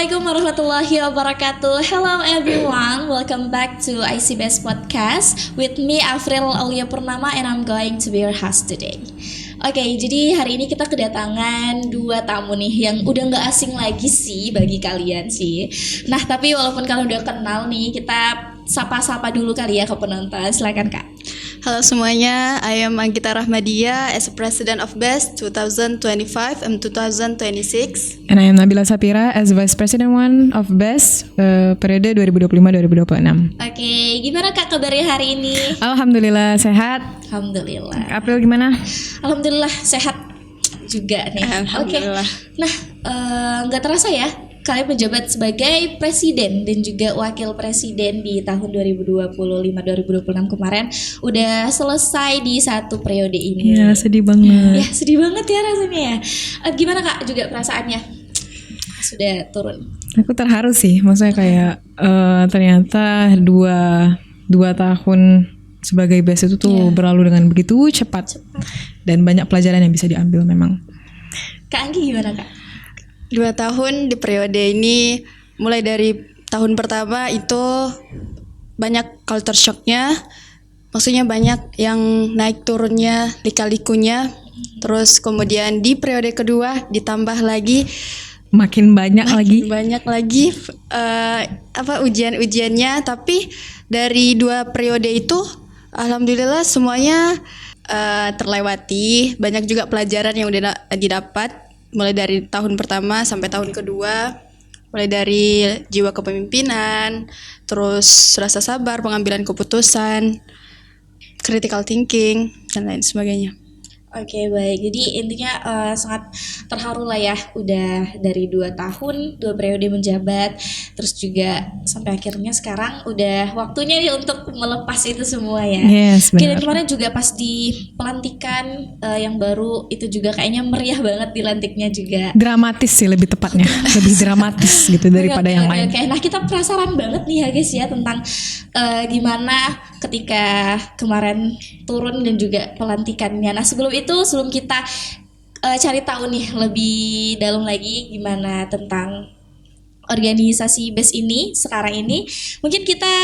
Assalamualaikum warahmatullahi wabarakatuh. Hello everyone, welcome back to IC Best Podcast with me Afril Aulia Purnama and I'm going to be your host today. Oke, jadi hari ini kita kedatangan dua tamu nih yang udah gak asing lagi sih bagi kalian sih. Nah, tapi walaupun kalian udah kenal nih, kita sapa-sapa dulu kali ya ke penonton. Silakan Kak. Halo semuanya, I am Anggita Rahmadia as President of BEST 2025 and 2026. And I am Nabila Sapira as Vice President 1 of BEST periode 2025-2026. Oke, gimana Kak kabarnya hari ini? Alhamdulillah sehat. Alhamdulillah. April gimana? Alhamdulillah sehat juga nih. Alhamdulillah. Oke. Nah, nggak terasa ya kalian menjabat sebagai presiden dan juga wakil presiden di tahun 2025-2026 kemarin udah selesai di satu periode ini. Iya, sedih banget. Ya, sedih banget ya rasanya ya. Gimana Kak juga perasaannya? Sudah turun. Aku terharu sih, maksudnya kayak ternyata dua tahun sebagai BEST itu tuh berlalu dengan begitu cepat. Dan banyak pelajaran yang bisa diambil memang. Kak Anggi gimana Kak? 2 tahun di periode ini, mulai dari tahun pertama itu banyak culture shocknya, maksudnya banyak yang naik turunnya, lika-likunya. Terus kemudian di periode kedua ditambah lagi Makin banyak lagi ujian-ujiannya. Tapi dari 2 periode itu alhamdulillah semuanya terlewati. Banyak juga pelajaran yang udah didapat mulai dari tahun pertama sampai tahun kedua, mulai dari jiwa kepemimpinan, terus rasa sabar, pengambilan keputusan, critical thinking, dan lain sebagainya. Oke, baik. Jadi intinya sangat terharu lah ya, udah dari 2 tahun, 2 periode menjabat, terus juga sampai akhirnya sekarang udah waktunya nih untuk melepas itu semua ya. Yes, benar. Kemarin juga pas di pelantikan yang baru itu juga kayaknya meriah banget dilantiknya juga. Dramatis sih lebih tepatnya, lebih dramatis gitu daripada yang lain. Oke, nah kita penasaran banget nih ya guys ya tentang gimana ketika kemarin turun dan juga pelantikannya. Nah sebelum kita cari tahu nih lebih dalam lagi gimana tentang organisasi BEST ini sekarang ini, mungkin kita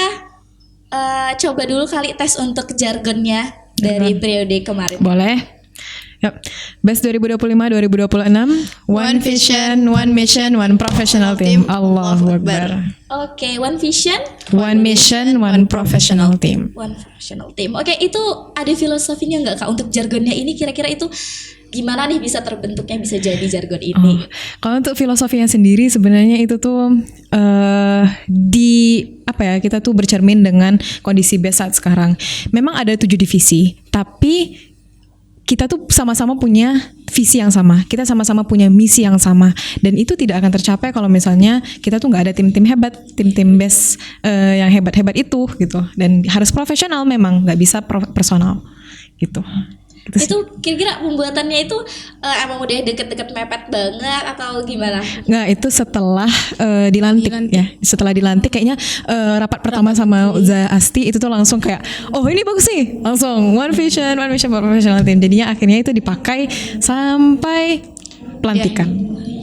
coba dulu kali tes untuk jargonnya dari periode kemarin. Boleh. Yap. BEST 2025-2026, One Vision, One Mission, One Professional Team. Allahu Akbar. Oke, One Vision, One Mission, One Professional Team. One Professional Team. Oke, itu ada filosofinya nggak Kak untuk jargonnya ini? Kira-kira itu gimana nih bisa terbentuknya, bisa jadi jargon ini? Kalau untuk filosofinya sendiri sebenarnya itu tuh kita tuh bercermin dengan kondisi BEST saat sekarang. Memang ada 7 divisi, tapi kita tuh sama-sama punya visi yang sama, kita sama-sama punya misi yang sama, dan itu tidak akan tercapai kalau misalnya kita tuh nggak ada tim-tim hebat, tim-tim BEST yang hebat-hebat itu gitu, dan harus profesional memang, nggak bisa personal gitu. Itu kira-kira pembuatannya itu emang udah deket-deket mepet banget atau gimana? Nggak, itu setelah dilantik ya. Setelah dilantik kayaknya rapat pertama sama Uza Asti itu tuh langsung kayak, oh ini bagus nih, langsung One Vision, One Mission, One Professional Team. Jadinya akhirnya itu dipakai sampai pelantikan.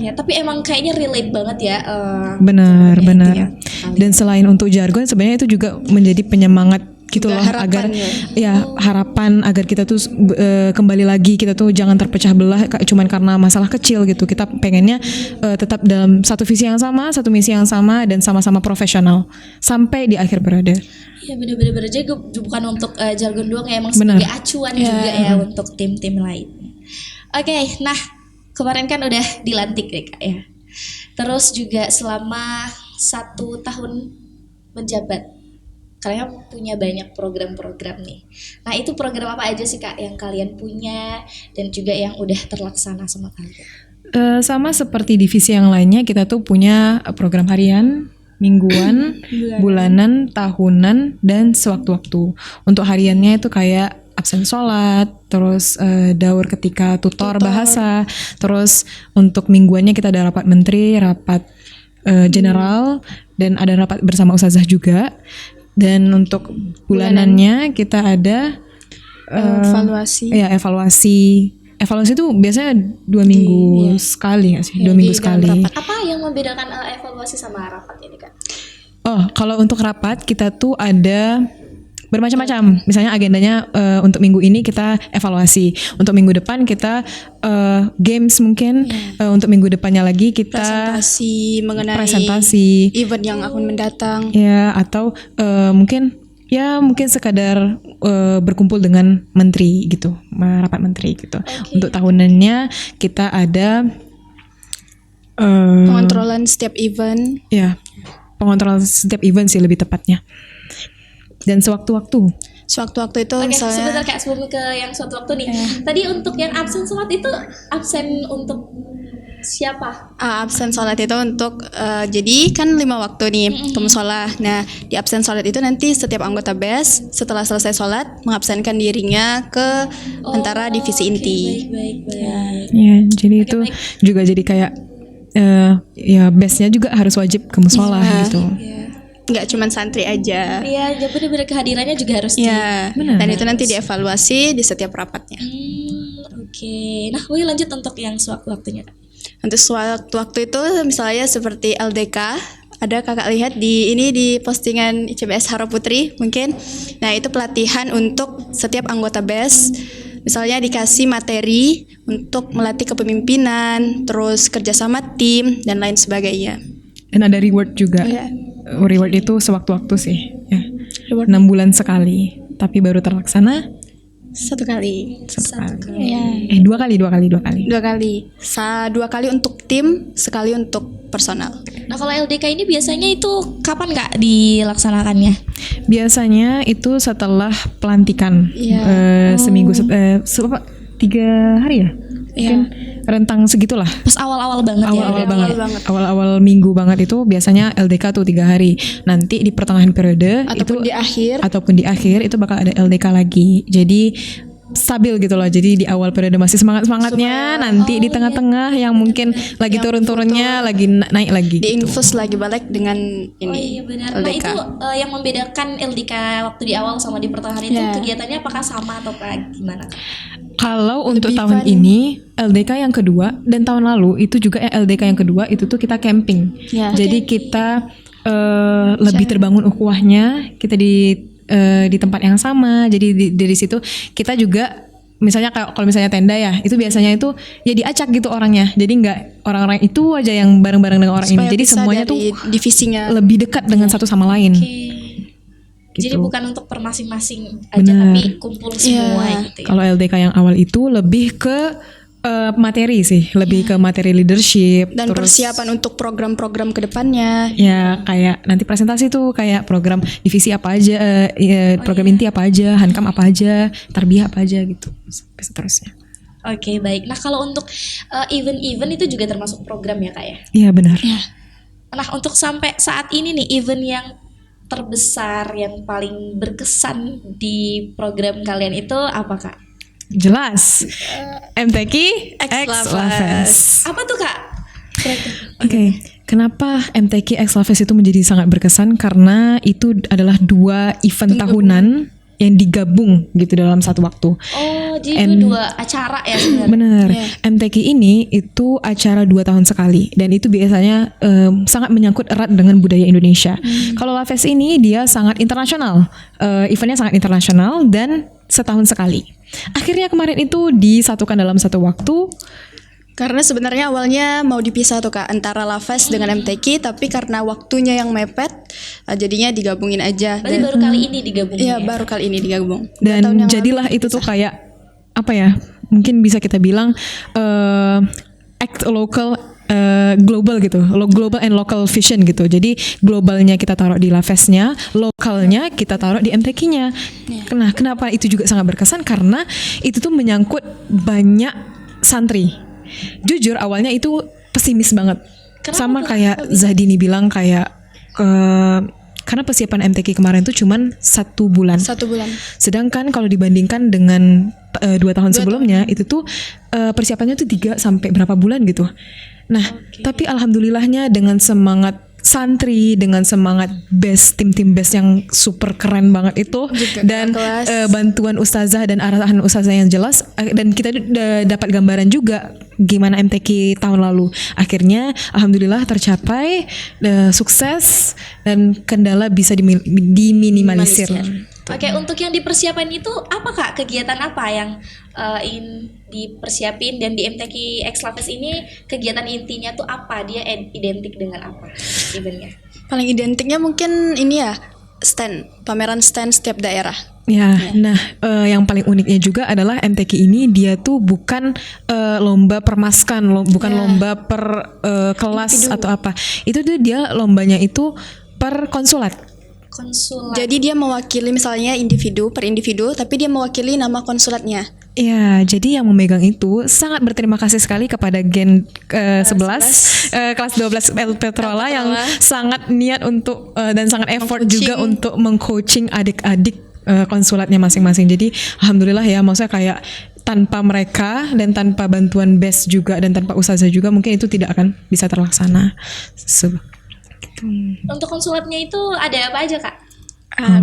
Ya, tapi emang kayaknya relate banget ya. Benar. Dan selain untuk jargon, sebenarnya itu juga menjadi penyemangat gitu loh, agar harapan agar kita tuh kembali lagi, kita tuh jangan terpecah belah cuman karena masalah kecil gitu. Kita pengennya tetap dalam satu visi yang sama, satu misi yang sama, dan sama-sama profesional sampai di akhir periode. Ya benar-benar aja bukan untuk jargon doang ya, emang sebagai acuan juga ya untuk tim-tim lain. Oke, nah kemarin kan udah dilantik deh Kak ya. Terus juga selama 1 tahun menjabat, kalian punya banyak program-program nih. Nah itu program apa aja sih Kak yang kalian punya dan juga yang udah terlaksana sama kalian? Sama seperti divisi yang lainnya, kita tuh punya program harian, mingguan, bulanan, tahunan, dan sewaktu-waktu. Untuk hariannya itu kayak absen sholat, terus daur ketika tutor bahasa, terus untuk mingguannya kita ada rapat menteri, rapat general, dan ada rapat bersama ustazah juga. Dan untuk bulanannya kita ada evaluasi evaluasi itu biasanya 2 minggu sekali nggak sih? 2 minggu di dalam sekali. rapat. Apa yang membedakan evaluasi sama rapat ini Kak? Oh, kalau untuk rapat kita tuh ada bermacam-macam. Misalnya agendanya untuk minggu ini kita evaluasi. Untuk minggu depan kita games mungkin. Untuk minggu depannya lagi kita Presentasi mengenai presentasi. event yang akan mendatang. Ya, atau mungkin sekadar berkumpul dengan menteri gitu, rapat menteri gitu. Untuk tahunannya kita ada Pengontrolan setiap event. ya, pengontrolan setiap event sih lebih tepatnya. Dan sewaktu-waktu. Sewaktu-waktu itu Oke, misalnya sebentar Kak, sebelum ke yang suatu waktu nih. Tadi untuk yang absen sholat itu absen untuk siapa? absen sholat itu untuk jadi kan 5 waktu nih musola. Nah di absen sholat itu nanti setiap anggota BES setelah selesai sholat mengabsenkan dirinya ke antara divisi inti. Baik. Ya, jadi itu juga jadi kayak ya base-nya juga harus wajib ke musola gitu. Nggak cuman santri aja. Iya, jadi benar-benar kehadirannya juga harus Ya, Benar. dan itu nanti dievaluasi di setiap rapatnya. Oke. Nah, boleh lanjut untuk yang sewaktu-waktunya Kak. Untuk waktu itu misalnya seperti LDK, ada kakak lihat di postingan ICBS Haro Putri mungkin. Nah itu pelatihan untuk setiap anggota BES. Misalnya dikasih materi untuk melatih kepemimpinan, terus kerjasama tim dan lain sebagainya. Dan ada reward juga. Iya. Reward itu sewaktu-waktu sih. Ya. Reward 6 bulan sekali. Tapi baru terlaksana 1 kali. 1 kali. Iya. 2 kali. 2 kali. 2 kali untuk tim, sekali untuk personal. Nah, kalau LDK ini biasanya itu kapan Kak dilaksanakannya? Biasanya itu setelah pelantikan. Iya. Seminggu 3 hari ya? Mungkin rentang segitulah. Pas awal-awal banget Awal-awal ya. banget. Awal-awal minggu banget itu biasanya LDK tuh 3 hari. Nanti di pertengahan periode Ataupun itu di akhir. ataupun di akhir itu bakal ada LDK lagi. Jadi stabil gitu loh. Jadi di awal periode masih semangat-semangatnya, nanti di tengah-tengah yang mungkin lagi turun-turunnya lagi naik lagi gitu. Diinfus lagi balik dengan Oh ini iya benar. Nah LDK. itu yang membedakan LDK waktu di awal sama di pertengahan itu Ya. kegiatannya apakah sama atau gimana? Kalau untuk Lebih tahun fun. ini LDK yang kedua dan tahun lalu itu juga LDK yang kedua itu tuh kita camping. Ya. Jadi kita lebih terbangun ukhuwahnya, kita di tempat yang sama. Jadi dari situ kita juga misalnya kalau misalnya tenda ya, itu biasanya itu ya diacak gitu orangnya. Jadi nggak orang-orang itu aja yang bareng-bareng dengan orang Supaya ini. Jadi bisa semuanya tuh dari divisinya. lebih dekat dengan satu sama lain. Jadi Gitu. bukan untuk per masing-masing aja Benar. tapi kumpul semua gitu ya. Kalau LDK yang awal itu lebih ke materi sih, lebih ke materi leadership Dan terus persiapan untuk program-program kedepannya. ya kayak nanti presentasi tuh kayak program divisi apa aja, program inti apa aja, hankam apa aja, tarbiyah apa aja gitu sampai seterusnya. Oke, baik. Nah, kalau untuk event-event itu juga termasuk program ya, Kak ya? Iya benar. Nah, untuk sampai saat ini nih event yang terbesar yang paling berkesan di program kalian itu apa, Kak? Jelas. MTQ X Laves. Apa tuh, Kak? Oke, kenapa MTQ X Laves itu menjadi sangat berkesan? Karena itu adalah 2 event tahunan yang digabung gitu dalam satu waktu. Oh, jadi itu 2 acara ya sebenarnya. Benar. MTQ ini itu acara 2 tahun sekali dan itu biasanya sangat menyangkut erat dengan budaya Indonesia. Kalau Laves ini dia sangat internasional, eventnya sangat internasional dan setahun sekali. Akhirnya kemarin itu disatukan dalam satu waktu. Karena sebenarnya awalnya mau dipisah tuh Kak antara Laves dengan MTQ, tapi karena waktunya yang mepet, jadinya digabungin aja. Berarti baru kali ini digabung. Iya, baru kali ini digabung. 2 Dan tahun yang jadilah lalu itu tuh kayak apa ya? Mungkin bisa kita bilang act local global gitu, global and local vision gitu. Jadi globalnya kita taruh di Lavesnya, lokalnya kita taruh di MTQ-nya. Nah, kenapa itu juga sangat berkesan? Karena itu tuh menyangkut banyak santri. Jujur awalnya itu pesimis banget. Sama kayak Zadini bilang kayak karena persiapan MTQ kemarin tuh cuman 1 bulan. 1 bulan. Sedangkan kalau dibandingkan dengan 2 tahun sebelumnya itu tuh persiapannya tuh 3 sampai berapa bulan gitu. Nah, tapi alhamdulillahnya dengan semangat santri dengan semangat best, tim best yang super keren banget itu, dan bantuan ustazah dan arahan ustazah yang jelas, dan kita dapat gambaran juga gimana MTQ tahun lalu. Akhirnya alhamdulillah tercapai, sukses, dan kendala bisa diminimalisir. Oke, untuk yang dipersiapkan itu apa Kak? Kegiatan apa yang ingin dipersiapin, dan di MTQ X-Laves ini kegiatan intinya tuh apa? Dia identik dengan apa eventnya? Paling identiknya mungkin ini ya, pameran stand setiap daerah. Ya, nah yang paling uniknya juga adalah MTQ ini dia tuh bukan lomba per maskan, bukan lomba per kelas atau apa. Itu tuh dia lombanya itu per konsulat. Jadi dia mewakili misalnya individu per individu, tapi dia mewakili nama konsulatnya. Iya, jadi yang memegang itu sangat berterima kasih sekali kepada Gen 11 kelas 12 Petrola yang sangat niat untuk dan sangat effort juga untuk meng-coaching adik-adik konsulatnya masing-masing. Jadi alhamdulillah ya, maksudnya kayak tanpa mereka dan tanpa bantuan BES juga dan tanpa ustazah juga mungkin itu tidak akan bisa terlaksana. Untuk konsulatnya itu ada apa aja Kak?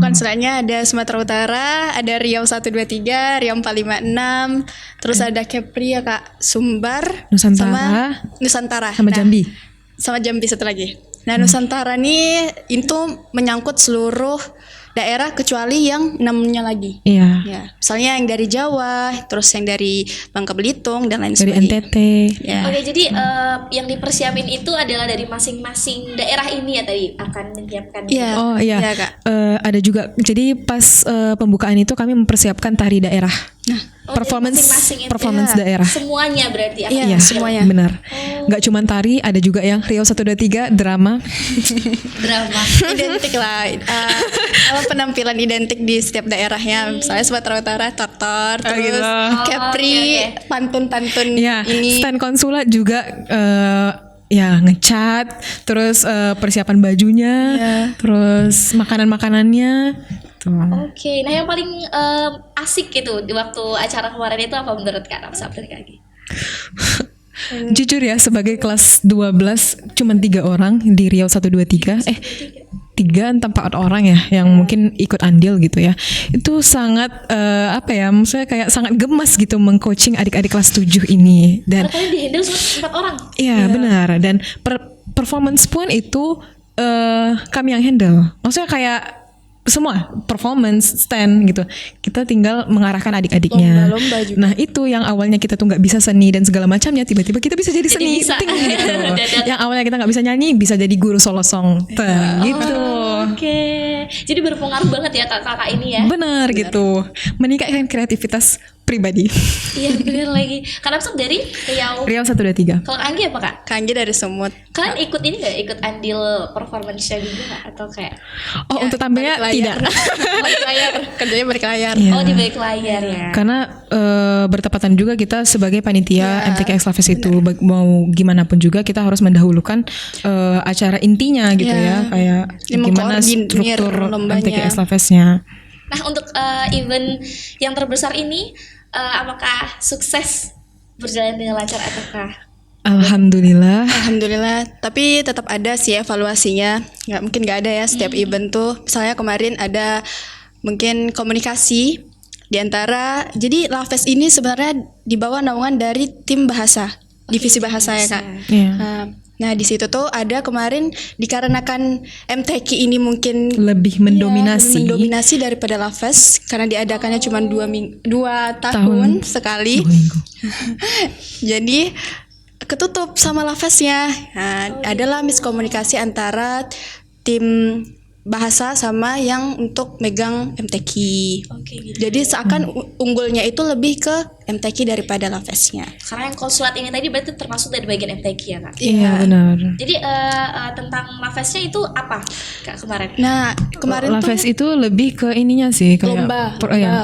Konsulatnya ada Sumatera Utara, ada Riau 123, Riau 456, terus ada Kepri ya Kak, Sumbar, Nusantara, sama Jambi. Sama Jambi satu lagi. Nah Nusantara nih itu menyangkut seluruh daerah kecuali yang 6-nya lagi. Iya. Ya, misalnya yang dari Jawa, terus yang dari Bangka Belitung dan lain dari sebagainya. NTT. Ya. Oke, jadi yang dipersiapin itu adalah dari masing-masing daerah ini ya tadi akan menyiapkan. Iya. Oh iya. Iya, Kak. Ada juga. Jadi pas pembukaan itu kami mempersiapkan tari daerah. Performance daerah. Semuanya berarti akan Iya, semuanya. Benar. Nggak cuma tari, ada juga yang Riau 123 drama. drama. Identik lah. Penampilan identik di setiap daerahnya. Misalnya Sumatera Utara tortor, terus Kepri pantun-pantun Ya, ini. stand konsulat juga ya ngecat, terus persiapan bajunya, terus makanan-makanannya. Oke, nah yang paling asik gitu di waktu acara kemarin itu apa menurut Kak Nafsa lagi? Jujur ya, sebagai kelas 12 cuman 3 orang di Riau 123, 3 entah 4 orang ya yang mungkin ikut andil gitu ya. Itu sangat apa ya, maksudnya kayak sangat gemas gitu mengcoaching adik-adik kelas 7 ini. Dan karena kalian di-handle cuma 4 orang. Iya, benar. Dan performance pun itu kami yang handle. Maksudnya kayak semua performance stand gitu, kita tinggal mengarahkan adik-adiknya. Lomba-lomba juga. Nah itu yang awalnya kita tuh nggak bisa seni dan segala macamnya, tiba-tiba kita bisa jadi seni bisa. ting, gitu. Yang awalnya kita nggak bisa nyanyi bisa jadi guru solo song gitu. Oke, jadi berpengaruh banget ya kakak ini ya. Benar gitu, meningkatkan kreativitas pribadi. Iya bener lagi. Karena Nafsa dari Riau 123. Kalau Anggi apa Kak? Kanggi dari Sumut. Kalian ikut ini nggak? Ikut andil performance-nya juga nggak? Atau kayak Untuk tampilnya tidak. Balik layar, kerjanya balik layar. Iya. di balik layar ya? Karena bertepatan juga kita sebagai panitia MTQ X-Laves itu mau gimana pun juga kita harus mendahulukan acara intinya gitu ya, kayak gimana struktur MTQ X-Laves-nya. Nah untuk event yang terbesar ini apakah sukses berjalan dengan lancar ataukah? Alhamdulillah. Tapi tetap ada sih evaluasinya. Nggak ada ya setiap event tuh. Misalnya kemarin ada mungkin komunikasi di antara. Jadi Laves ini sebenarnya di bawah naungan dari tim bahasa, divisi bahasa ya Kak. Nah di situ tuh ada kemarin dikarenakan MTQ ini mungkin lebih mendominasi daripada Laves karena diadakannya cuma 2 tahun sekali. Jadi ketutup sama Lavesnya. Nah, adalah miskomunikasi antara tim bahasa sama yang untuk megang MTQ. Gitu. Jadi seakan unggulnya itu lebih ke MTQ daripada Lavesnya. Karena yang konsulat ini tadi berarti termasuk dari bagian MTQ ya Kak? Iya benar. Jadi tentang Lavesnya itu apa Kak kemarin? Nah kemarin Laves itu lebih ke ininya sih kayak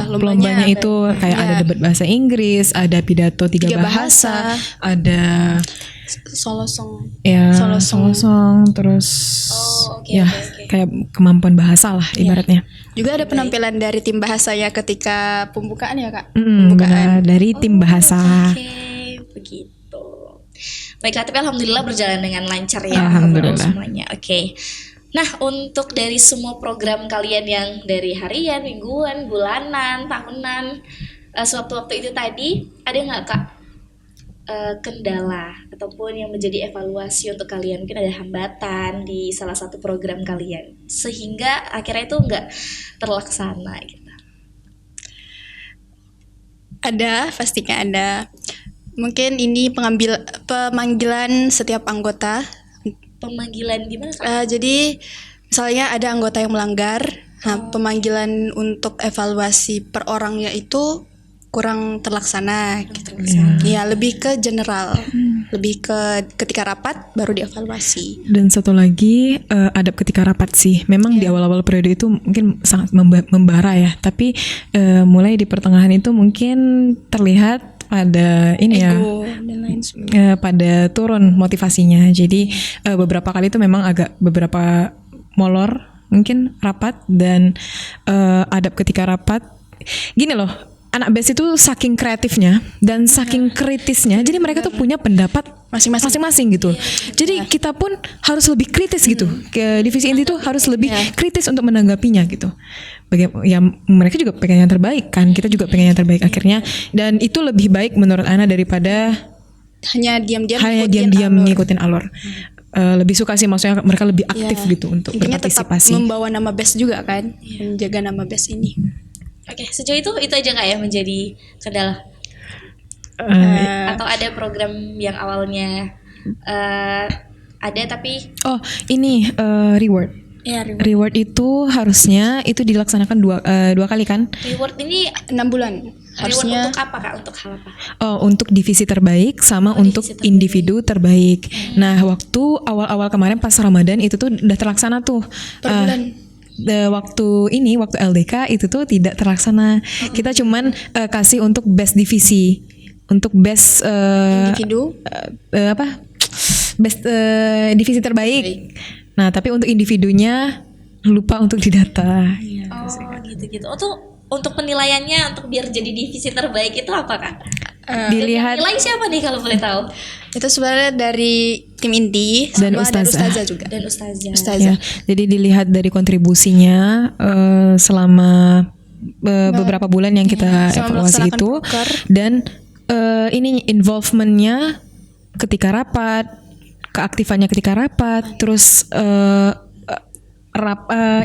lombanya itu kayak ada debat bahasa Inggris, ada pidato 3 bahasa, ada solo song. Ya, solo song, terus kayak kemampuan bahasa lah ibaratnya. Juga ada penampilan dari tim bahasanya ketika pembukaan ya Kak. Pembukaan dari tim bahasa. Oke, begitu. Baiklah, tapi alhamdulillah berjalan dengan lancar ya. Alhamdulillah. Semuanya. Oke. Nah, untuk dari semua program kalian yang dari harian, mingguan, bulanan, tahunan, sewaktu-waktu itu tadi, ada nggak Kak kendala ataupun yang menjadi evaluasi untuk kalian? Mungkin ada hambatan di salah satu program kalian sehingga akhirnya itu nggak terlaksana gitu. Ada, pastinya ada. Mungkin ini pemanggilan setiap anggota. Pemanggilan gimana Kak? Jadi misalnya ada anggota yang melanggar, nah pemanggilan untuk evaluasi per orangnya itu kurang terlaksana gitu. Ya, lebih ke general, lebih ke ketika rapat baru dievaluasi. Dan satu lagi adab ketika rapat sih. Memang di awal-awal periode itu mungkin sangat membara ya, tapi mulai di pertengahan itu mungkin terlihat pada ini Ego dan lain sebagainya. pada turun motivasinya. Jadi beberapa kali itu memang agak beberapa molor mungkin rapat dan adab ketika rapat. Gini loh, anak BES itu saking kreatifnya dan saking kritisnya, jadi mereka tuh punya pendapat masing-masing gitu. Jadi kita pun harus lebih kritis gitu. Ke divisi inti tuh harus lebih kritis untuk menanggapinya gitu. Ya mereka juga pengen yang terbaik kan, kita juga pengen yang terbaik akhirnya. Dan itu lebih baik menurut Ana daripada hanya diam-diam ngikutin alur. Lebih suka sih, maksudnya mereka lebih aktif gitu untuk intinya berpartisipasi. tetap membawa nama BES juga kan, menjaga nama BES ini. Oke, sejauh itu aja Kak ya menjadi kendala. Atau ada program yang awalnya ada tapi ini reward. Ya, Reward itu harusnya itu dilaksanakan dua kali kan? reward ini 6 bulan. reward Harusnya untuk apa Kak? Untuk hal apa? Untuk divisi terbaik sama untuk divisi terbaik. individu terbaik. Nah, waktu awal-awal kemarin pas Ramadan itu tuh udah terlaksana tuh. per bulan. Waktu LDK itu tuh tidak terlaksana. Kita cuman kasih untuk best divisi, untuk best Individu. best divisi terbaik. Nah, tapi untuk individunya lupa untuk didata. Oh, gitu-gitu. Untuk penilaiannya untuk biar jadi divisi terbaik itu apa Kak? Dilihat Nilai siapa nih kalau boleh tahu? Itu sebenarnya dari tim inti Dan sama dari ustazah. ustazah juga. Dan ustazah. ya, jadi dilihat dari kontribusinya selama beberapa bulan yang kita Selama evaluasi melaksanakan itu, proker. dan ini involvementnya ketika rapat, keaktifannya ketika rapat, terus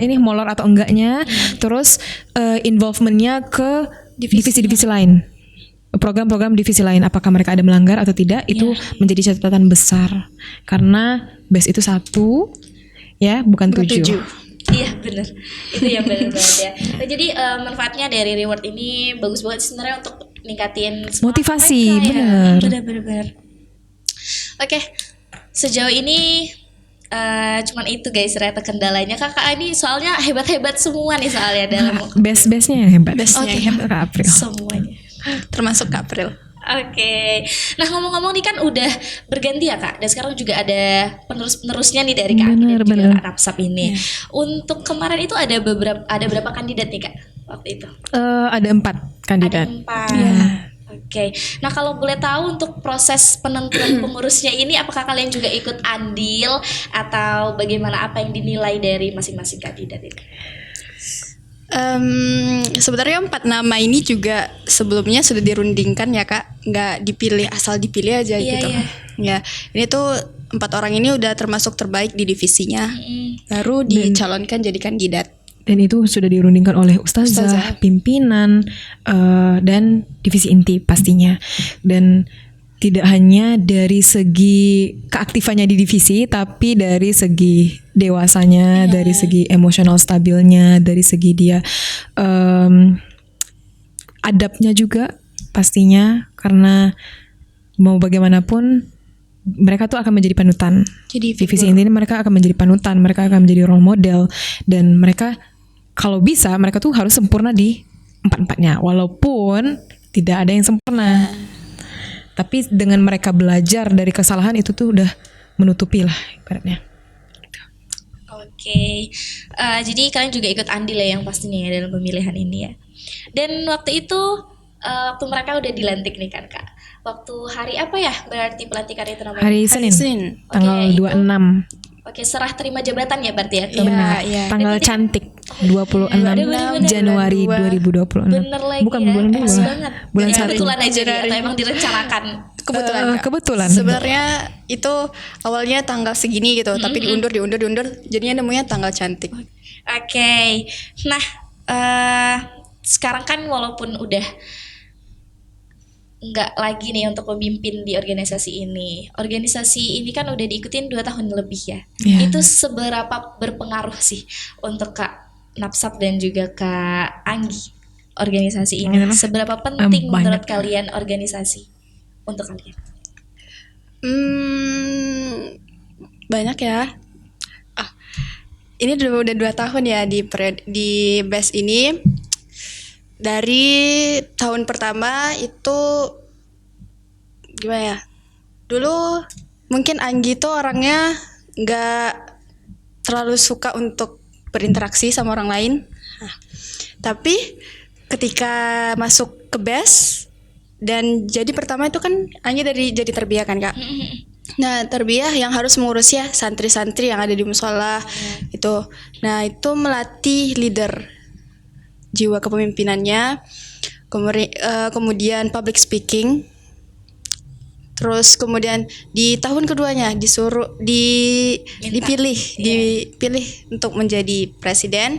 ini molor atau enggaknya, terus involvementnya ke divisi-divisi lain, program-program divisi lain, apakah mereka ada melanggar atau tidak, itu menjadi catatan besar karena BES itu 1 ya, bukan 7. Iya benar, itu yang benar banget ya. Nah, jadi manfaatnya dari reward ini bagus banget sebenarnya untuk ningkatin semangat Motivasi, mereka, ya. benar. Benar. Oke, sejauh ini cuman itu guys ternyata kendalanya. Kakak ini soalnya hebat-hebat semua nih soalnya dalam BES-BES-nya yang hebat. BES-nya Oke. yang hebat. Kak April. semuanya. Termasuk Kak April. Oke, nah ngomong-ngomong nih kan udah berganti ya Kak, dan sekarang juga ada penerus-penerusnya nih dari Kak Aki dan juga Bener. Kak Napsap ini. Untuk kemarin itu ada berapa kandidat nih Kak waktu itu? Ada 4 kandidat. Ada 4. Oke, nah kalau boleh tahu untuk proses penentuan pengurusnya ini, apakah kalian juga ikut andil atau bagaimana, apa yang dinilai dari masing-masing kandidat ini? Sebenarnya 4 nama ini juga sebelumnya sudah dirundingkan ya Kak, nggak dipilih asal dipilih aja Iya, gitu. iya. Ya, ini tuh 4 orang ini udah termasuk terbaik di divisinya, baru dicalonkan jadi kandidat. Dan itu sudah dirundingkan oleh ustazah, pimpinan, dan divisi inti pastinya. Dan tidak hanya dari segi keaktifannya di divisi, tapi dari segi dewasanya, dari segi emosional stabilnya, dari segi dia adabnya juga pastinya, karena mau bagaimanapun mereka tuh akan menjadi panutan. Jadi Divisi inti ini mereka akan menjadi panutan, mereka akan menjadi role model, dan mereka kalau bisa mereka tuh harus sempurna di 4-4-nya, walaupun tidak ada yang sempurna. Tapi dengan mereka belajar dari kesalahan itu tuh udah menutupi lah ibaratnya. Oke, jadi kalian juga ikut andil ya yang pastinya ya dalam pemilihan ini ya. Dan waktu itu waktu mereka udah dilantik nih kan Kak, waktu hari apa ya berarti pelantikan itu namanya? Hari Senin, Senin. tanggal Oke, itu- 26. Oke, serah terima jabatan ya berarti ya. Iya, Benar. iya. Tanggal Berarti- cantik 26 bener-bener. Januari 2026. Bener lagi Bukan ya. bulan Pas 2. banget. Bulan Jadi 1. kebetulan aja nih Januari. atau emang direncanakan? Kebetulan. Kak. Kebetulan. Sebenarnya itu awalnya tanggal segini gitu, tapi diundur, jadinya nemunya tanggal cantik. Oke. Nah, sekarang kan walaupun udah nggak lagi nih untuk memimpin di organisasi ini. Organisasi ini kan udah diikutin 2 tahun lebih ya. Iya. Itu seberapa berpengaruh sih untuk Kak Napsap dan juga Kak Anggi organisasi ini? Seberapa penting banyak. menurut kalian organisasi untuk kalian? Banyak ya. Ini udah 2 tahun ya di BES ini. Dari tahun pertama itu gimana ya? Dulu mungkin Anggi tuh orangnya nggak terlalu suka untuk berinteraksi sama orang lain. Nah, tapi ketika masuk ke BES dan jadi pertama itu kan Anggi jadi terbiah kan Kak. Nah, terbiah yang harus mengurus ya santri-santri yang ada di musola itu. Nah, itu melatih leader, jiwa kepemimpinannya, kemudian public speaking. Terus kemudian di tahun keduanya dipilih untuk menjadi presiden.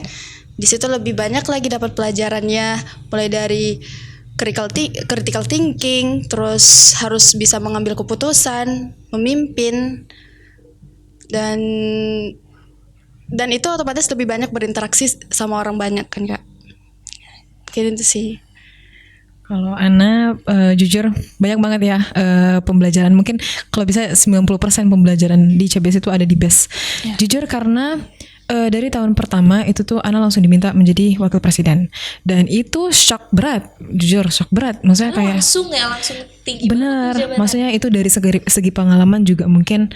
Di situ lebih banyak lagi dapat pelajarannya, mulai dari critical thinking, terus harus bisa mengambil keputusan, memimpin, dan itu otomatis lebih banyak berinteraksi sama orang banyak kan Kak. Kayak gitu sih. Kalau Ana jujur banyak banget ya pembelajaran. Mungkin kalau bisa 90% pembelajaran di CBS itu ada di BES. Jujur karena dari tahun pertama itu tuh Ana langsung diminta menjadi wakil presiden. Dan itu shock berat. Jujur shock berat. Maksudnya kayak Langsung tinggi benar, banget jabatan. maksudnya itu dari segi pengalaman juga mungkin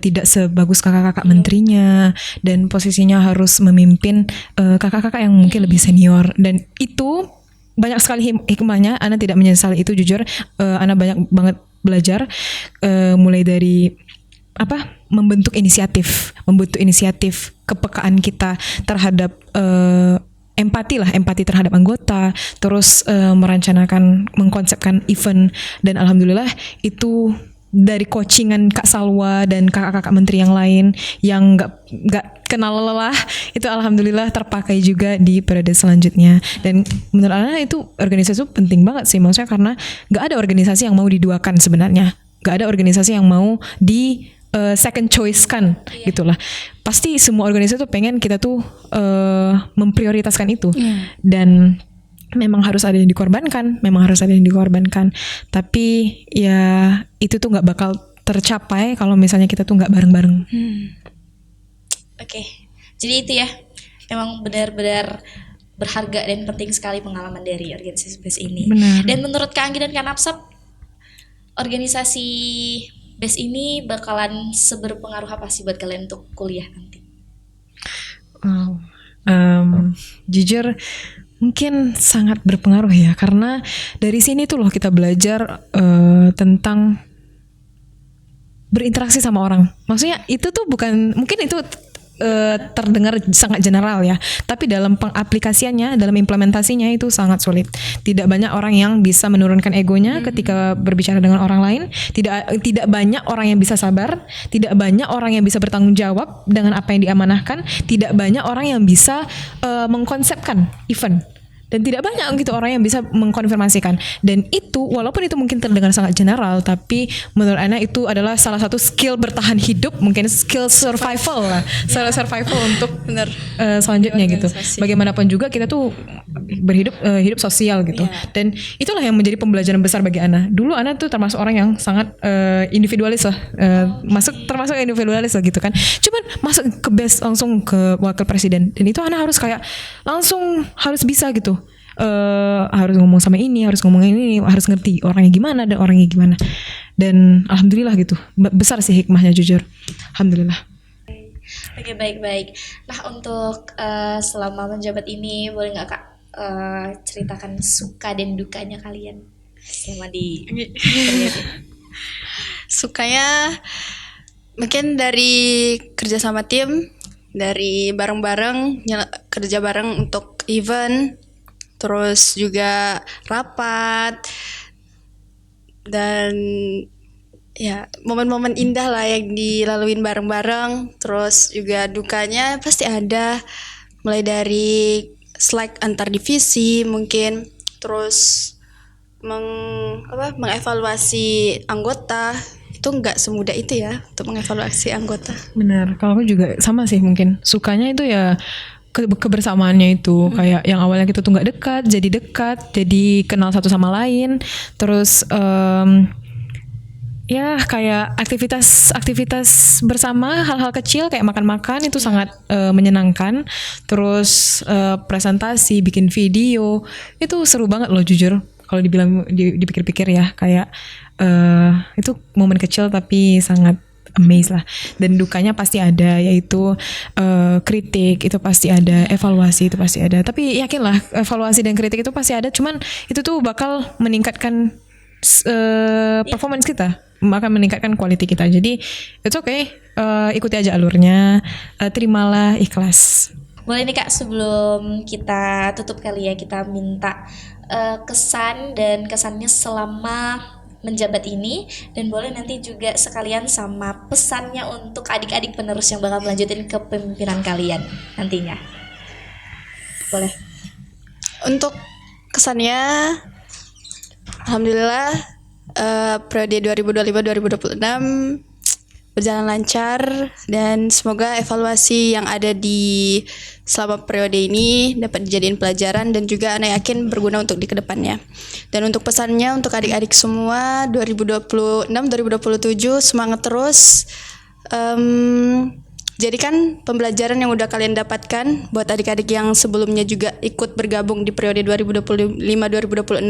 tidak sebagus kakak-kakak menterinya, dan posisinya harus memimpin kakak-kakak yang mungkin lebih senior, dan itu banyak sekali hikmahnya. Ana tidak menyesali itu, jujur. Ana banyak banget belajar, mulai dari membentuk inisiatif, kepekaan kita terhadap empati terhadap anggota, terus mengkonsepkan event, dan alhamdulillah itu dari coachingan Kak Salwa dan kakak-kakak menteri yang lain yang nggak kenal lelah, itu alhamdulillah terpakai juga di periode selanjutnya. Dan menurut Ana itu organisasi itu penting banget sih, maksudnya karena nggak ada organisasi yang mau diduakan sebenarnya, nggak ada organisasi yang mau di second choice kan, gitulah. Pasti semua organisasi tuh pengen kita tuh memprioritaskan itu, dan memang harus ada yang dikorbankan, tapi ya itu tuh nggak bakal tercapai kalau misalnya kita tuh nggak bareng-bareng. Oke. Jadi itu ya, memang benar-benar berharga dan penting sekali pengalaman dari organisasi BES ini. Benar. Dan menurut Kak Anggi dan Kak Napsap, organisasi BES ini bakalan seberpengaruh apa sih buat kalian untuk kuliah nanti? Wow. Jujur mungkin sangat berpengaruh ya, karena dari sini tuh loh kita belajar tentang berinteraksi sama orang. Maksudnya itu tuh bukan, mungkin itu terdengar sangat general ya, tapi dalam pengaplikasiannya, dalam implementasinya itu sangat sulit. Tidak banyak orang yang bisa menurunkan egonya ketika berbicara dengan orang lain. Tidak banyak orang yang bisa sabar. Tidak banyak orang yang bisa bertanggung jawab dengan apa yang diamanahkan. Tidak banyak orang yang bisa mengkonsepkan event. Dan tidak banyak gitu orang yang bisa mengkonfirmasikan. Dan itu walaupun itu mungkin terdengar sangat general, tapi menurut Ana itu adalah salah satu skill bertahan hidup, mungkin skill survival lah, survival untuk selanjutnya gitu. Bagaimanapun juga kita tuh hidup sosial gitu. Dan itulah yang menjadi pembelajaran besar bagi Ana. Dulu Ana tuh termasuk orang yang sangat individualis lah, termasuk individualis lah gitu kan. Cuman masuk ke BES langsung ke wakil presiden, dan itu Ana harus kayak langsung harus bisa gitu. Harus ngomong sama ini, harus ngomongin ini, harus ngerti orangnya gimana dan orangnya gimana. Dan alhamdulillah gitu, besar sih hikmahnya, jujur. Alhamdulillah. Oke, baik. Nah, untuk selama menjabat ini boleh nggak Kak ceritakan suka dan dukanya kalian? selama di Sukanya mungkin dari kerja sama tim, dari bareng-bareng kerja bareng untuk event, terus juga rapat, dan ya momen-momen indah lah yang dilaluin bareng-bareng. Terus juga dukanya pasti ada, mulai dari slack antar divisi mungkin, terus mengevaluasi anggota. Itu nggak semudah itu ya untuk mengevaluasi anggota. Benar, kalau aku juga sama sih mungkin. Sukanya itu ya kebersamaannya itu, kayak yang awalnya kita tuh nggak dekat, jadi kenal satu sama lain. Terus ya kayak aktivitas bersama, hal-hal kecil kayak makan-makan itu sangat menyenangkan. Terus presentasi, bikin video itu seru banget loh jujur. Kalau dipikir-pikir ya, kayak itu momen kecil tapi sangat amazed lah. Dan dukanya pasti ada, yaitu kritik itu pasti ada, evaluasi itu pasti ada. Tapi yakinlah evaluasi dan kritik itu pasti ada, cuman itu tuh bakal meningkatkan performance kita, akan meningkatkan quality kita. Jadi it's okay, ikuti aja alurnya, terimalah ikhlas. Boleh nih Kak, sebelum kita tutup kali ya, kita minta kesan dan kesannya selama menjabat ini, dan boleh nanti juga sekalian sama pesannya untuk adik-adik penerus yang bakal melanjutin kepemimpinan kalian nantinya. Boleh. Untuk kesannya, alhamdulillah periode 2025-2026 berjalan lancar, dan semoga evaluasi yang ada di selama periode ini dapat dijadiin pelajaran dan juga Ana yakin berguna untuk di kedepannya. Dan untuk pesannya untuk adik-adik semua 2026-2027 semangat terus. Jadikan pembelajaran yang udah kalian dapatkan buat adik-adik yang sebelumnya juga ikut bergabung di periode 2025-2026.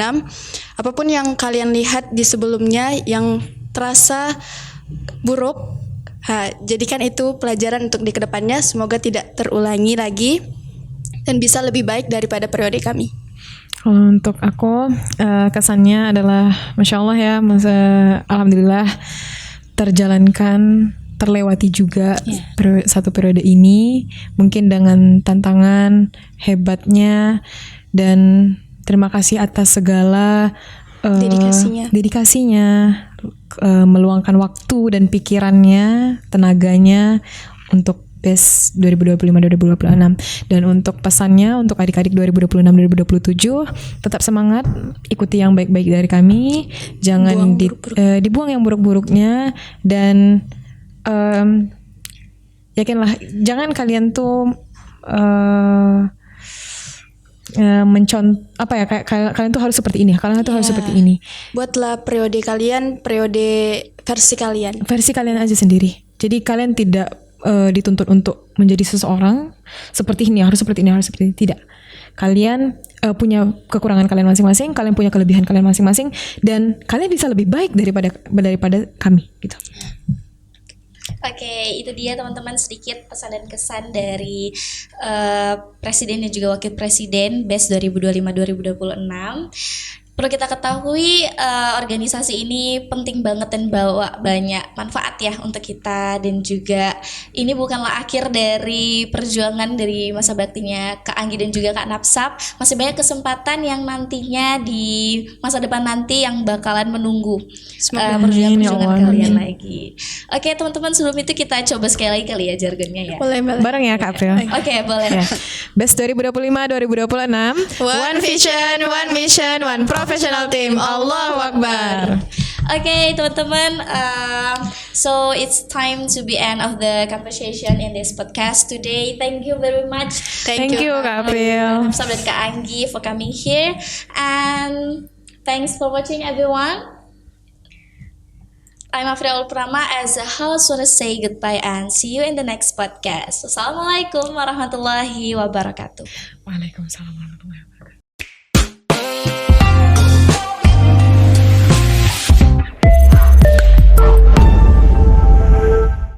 Apapun yang kalian lihat di sebelumnya yang terasa buruk, jadikan itu pelajaran untuk di kedepannya. Semoga tidak terulangi lagi dan bisa lebih baik daripada periode kami. Kalau untuk aku kesannya adalah Masya Allah ya, alhamdulillah terlewati juga satu periode ini, mungkin dengan tantangan hebatnya, dan terima kasih atas segala dedikasinya, meluangkan waktu dan pikirannya, tenaganya untuk BES 2025-2026. Dan untuk pesannya untuk adik-adik 2026-2027, tetap semangat, ikuti yang baik-baik dari kami, jangan dibuang yang buruk-buruknya, dan yakinlah, jangan kalian tuh kalian tuh harus seperti ini, kalian tuh harus seperti ini. Buatlah periode kalian, periode versi kalian aja sendiri. Jadi kalian tidak dituntut untuk menjadi seseorang seperti ini, harus seperti ini, tidak. Kalian punya kekurangan kalian masing-masing, kalian punya kelebihan kalian masing-masing, dan kalian bisa lebih baik daripada kami gitu. Oke, itu dia teman-teman sedikit pesan dan kesan dari Presiden dan juga Wakil Presiden BES 2025-2026. Perlu kita ketahui organisasi ini penting banget dan bawa banyak manfaat ya untuk kita, dan juga ini bukanlah akhir dari perjuangan dari masa baktinya Kak Anggi dan juga Kak Napsap. Masih banyak kesempatan yang nantinya di masa depan nanti yang bakalan menunggu perjuangan kalian lagi. Oke teman-teman, sebelum itu kita coba sekali lagi kali ya jargonnya ya. Boleh. Bareng ya Kak April. Oke, boleh. BES 2025-2026. One vision, one mission, one professional team. Allahu Akbar. Okay, teman-teman. So it's time to be end of the conversation in this podcast today. Thank you very much. Thank you Kak April. Napsap dan Kak Anggi for coming here, and thanks for watching everyone. I'm Afril Prama as a host. Want to say goodbye and see you in the next podcast. Assalamualaikum warahmatullahi wabarakatuh. Waalaikumsalam warahmatullahi wabarakatuh.